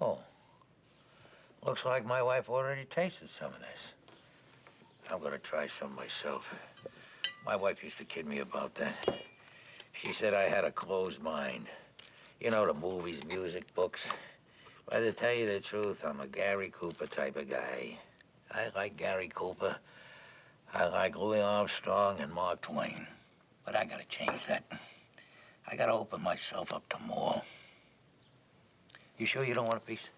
Oh, looks like my wife already tasted some of this. I'm gonna try some myself. My wife used to kid me about that. She said I had a closed mind. You know, the movies, music, books. But to tell you the truth, I'm a Gary Cooper type of guy. I like Gary Cooper. I like Louis Armstrong and Mark Twain. But I gotta change that. I gotta open myself up to more. You sure you don't want a piece?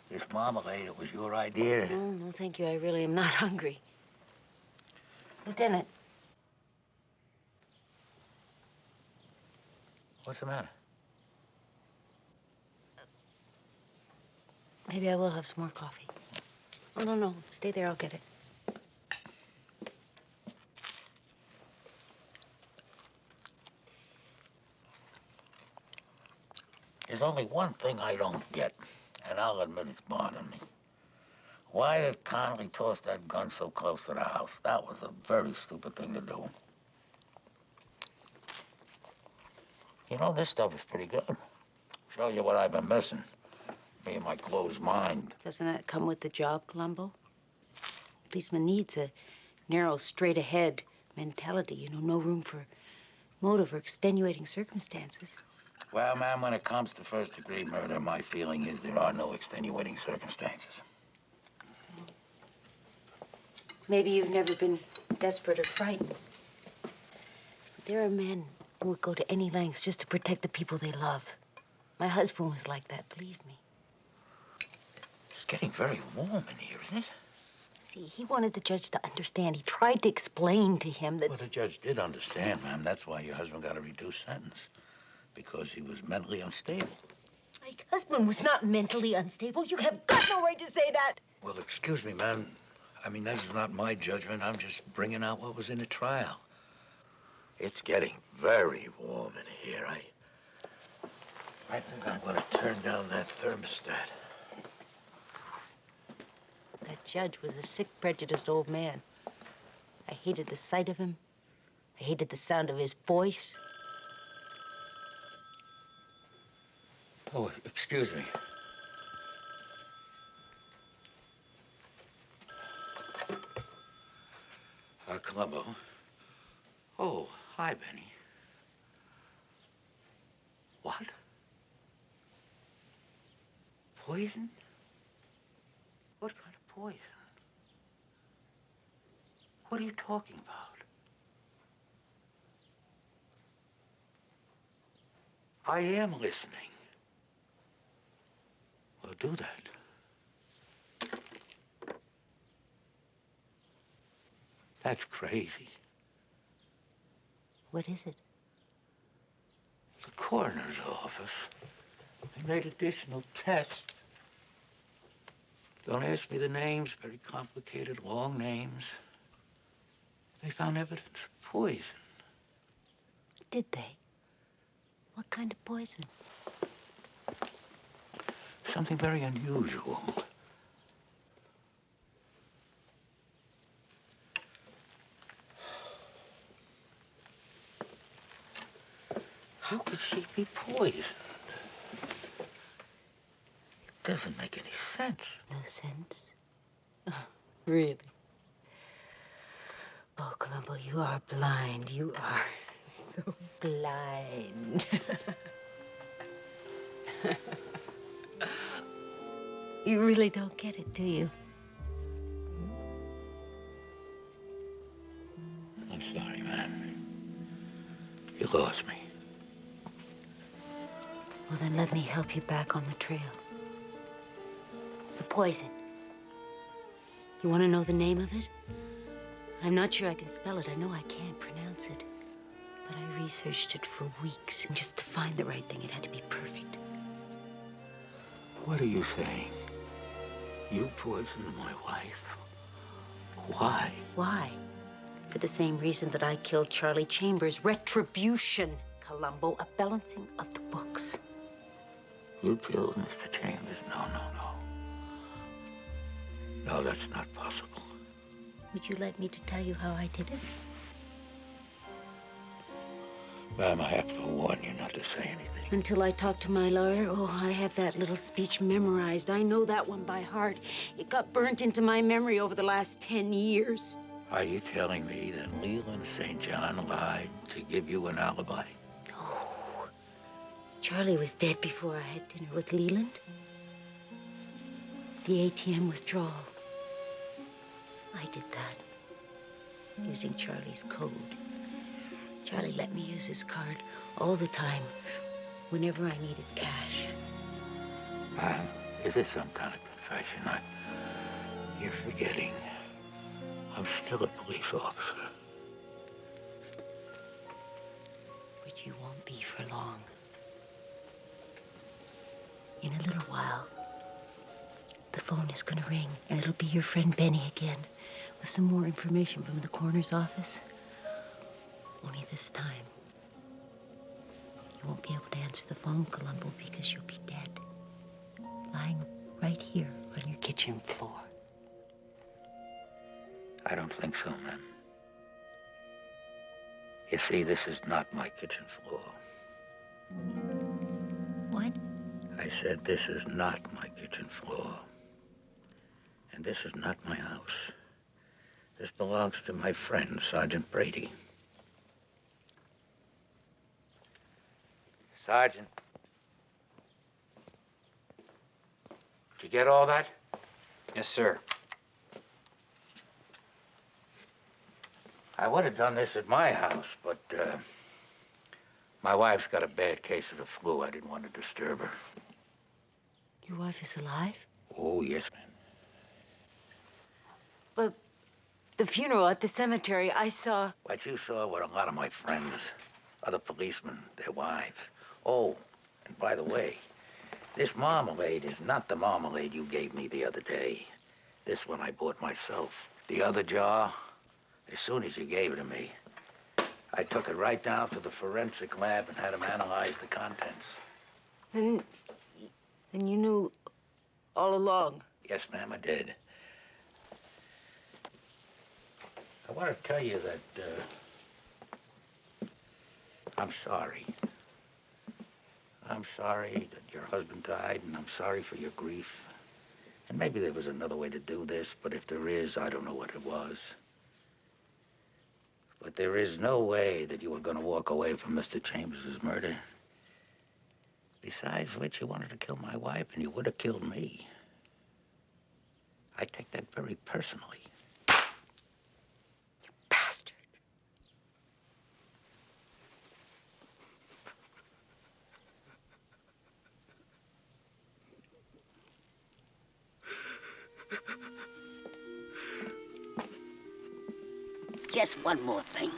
This marmalade, it was your idea? Oh, no, thank you. I really am not hungry. Lieutenant. What's the matter? Maybe I will have some more coffee. Oh, no. Stay there. I'll get it. There's only one thing I don't get, and I'll admit it's bothering me. Why did Connolly toss that gun so close to the house? That was a very stupid thing to do. You know, this stuff is pretty good. Show you what I've been missing. Me and my closed mind. Doesn't that come with the job, Columbo? A policeman needs a narrow, straight-ahead mentality. You know, no room for motive or extenuating circumstances. Well, ma'am, when it comes to first-degree murder, my feeling is there are no extenuating circumstances. Maybe you've never been desperate or frightened. But there are men who would go to any lengths just to protect the people they love. My husband was like that, believe me. It's getting very warm in here, isn't it? See, he wanted the judge to understand. He tried to explain to him that... Well, the judge did understand, ma'am. That's why your husband got a reduced sentence. Because he was mentally unstable. My husband was not mentally unstable. You have got no right to say that. Well, excuse me, ma'am. I mean, that's not my judgment. I'm just bringing out what was in the trial. It's getting very warm in here. I think I'm going to turn down that thermostat. That judge was a sick, prejudiced old man. I hated the sight of him. I hated the sound of his voice. Oh, excuse me. Columbo. Oh, hi, Benny. What? Poison? What kind of poison? What are you talking about? I am listening. Well, do that. That's crazy. What is it? The coroner's office. They made additional tests. Don't ask me the names, very complicated, long names. They found evidence of poison. Did they? What kind of poison? Something very unusual. How could she be poisoned? It doesn't make any sense. No sense? Oh, really? Oh, Columbo, you are blind. You are so blind. You really don't get it, do you? I'm sorry, ma'am. You lost me. Well, then let me help you back on the trail. The poison. You want to know the name of it? I'm not sure I can spell it. I know I can't pronounce it. But I researched it for weeks, and just to find the right thing, it had to be perfect. What are you saying? You poisoned my wife? Why? Why? For the same reason that I killed Charlie Chambers. Retribution, Columbo. A balancing of the books. You killed Mr. Chambers? No. No, that's not possible. Would you like me to tell you how I did it? Ma'am, I have to warn you not to say anything. Until I talk to my lawyer, oh, I have that little speech memorized. I know that one by heart. It got burnt into my memory over the last 10 years. Are you telling me that Leland St. John lied to give you an alibi? Oh, Charlie was dead before I had dinner with Leland. The ATM withdrawal. I did that, using Charlie's code. Charlie let me use his card all the time, whenever I needed cash. Ma'am, is this some kind of confession? You're forgetting. I'm still a police officer. But you won't be for long. In a little while, the phone is gonna ring, and it'll be your friend Benny again, with some more information from the coroner's office. Only this time, you won't be able to answer the phone, Columbo, because you'll be dead. Lying right here on your kitchen floor. I don't think so, ma'am. You see, this is not my kitchen floor. What? I said this is not my kitchen floor. And this is not my house. This belongs to my friend, Sergeant Brady. Sergeant. Did you get all that? Yes, sir. I would have done this at my house, but my wife's got a bad case of the flu. I didn't want to disturb her. Your wife is alive? Oh, yes, ma'am. But the funeral at the cemetery, I saw... What you saw were a lot of my friends, other policemen, their wives. Oh, and by the way, this marmalade is not the marmalade you gave me the other day. This one I bought myself. The other jar, as soon as you gave it to me, I took it right down to the forensic lab and had them analyze the contents. Then you knew all along? Yes, ma'am, I did. I want to tell you that, I'm sorry. I'm sorry that your husband died, and I'm sorry for your grief. And maybe there was another way to do this, but if there is, I don't know what it was. But there is no way that you were going to walk away from Mr. Chambers' murder. Besides which, you wanted to kill my wife, and you would have killed me. I take that very personally. You bastard. Just one more thing.